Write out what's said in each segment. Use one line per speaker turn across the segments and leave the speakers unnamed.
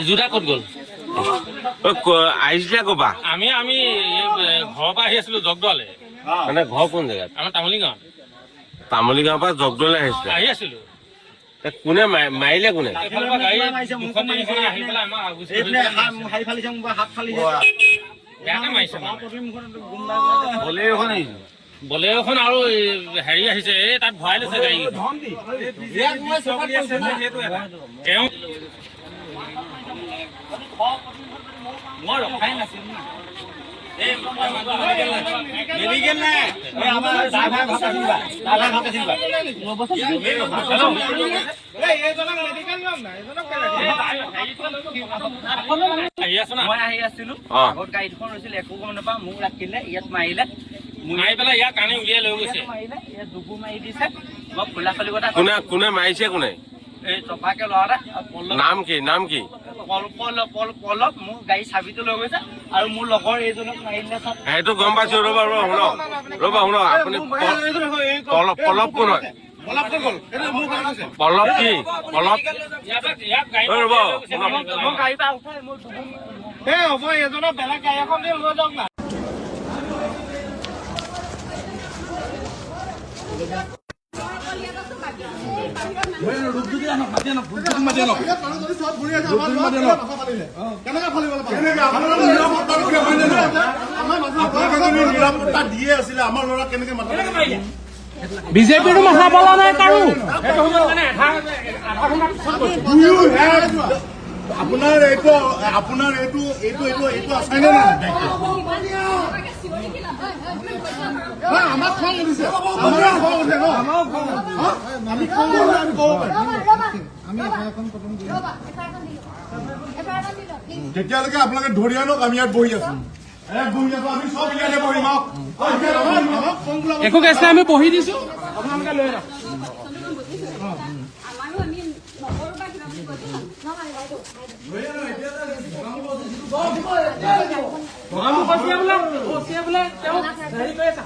জোতা ক'ত গ'ল?
আহিছিলে ক'বা?
আমি ঘৰৰ পৰা আহি আছিলো জগদলে।
মানে ঘৰ কোন জেগাত?
আমাৰ তামুলী গাঁৱত।
তামুলী গাঁৱৰ পৰা জগদলে আহিছিলে?
আহি আছিলো।
কোনে মাৰিলে কোনে?
এইফালৰ পৰা গাড়ী দুখন তিনিখন আহি পেলাই আমাক বেয়াকে মাৰিছে। বলেৰোখন আৰু হেৰি আহিছে, এই তাত ভৰাই লৈছে গাড়ী। তেওঁ মই ৰখাই নাছিলো। আহি আছিলো আগত গাড়ী দুখন ৰৈছিল, একো গম নাপাওঁ। মোক ৰাখিলে, ইয়াত মাৰিলে, মাৰি পেলাই ইয়াক কানি উলিয়াই লৈ গৈছে। ইয়াত দুবু মাৰি দিছে। মই খোলা খুলি কথা
কোনে মাৰিছে কোনে?
এই টপাকে ল'ৰা
নাম কি? নাম কি?
পলক। মোৰ গাড়ী চাবিটো লৈ গৈছে আৰু মোৰ লগৰ এইজনক মাৰিলে।
সেইটো গম পাইছো। ৰ'বা শুনক আপুনি পলপ কোন হয়? পলপ কি? পলপ ৰ'ব
মই গাড়ী পৰা উঠাই হ'ব এজনক বেলেগ গাড়ী এখন লৈ যাওক না।
বিজেপিৰ মাথা পলা নাই কাৰো।
আপোনাৰ এইটো আছে নে আমাক খং উঠিছে, আমি খং তেতিয়ালৈকে আপোনালোকে ধৰি আনক। আমি ইয়াত বহি আছো, আমি চব ইয়াতে বহিম।
একো কেছ নাই, আমি বহি দিছো, আপোনালোকে লৈ যাওক।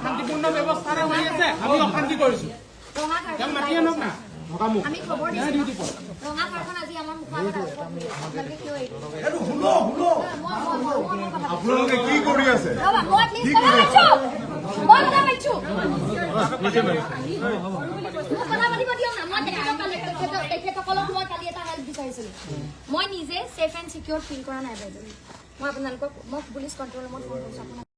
শান্তিপূৰ্ণ ব্যৱস্থাৰে হৈ আছে, আমি অশান্তি কৰিছো। মাতি আনক না।
আপোনালোকে কি কৰি আছে?
মই নিজে ছেফ এণ্ড চিকিউৰ ফিল কৰা নাই বাইদেউ। মই আপোনালোকক পুলিচ কণ্ট্ৰল ৰুমত ফোন কৰিছো।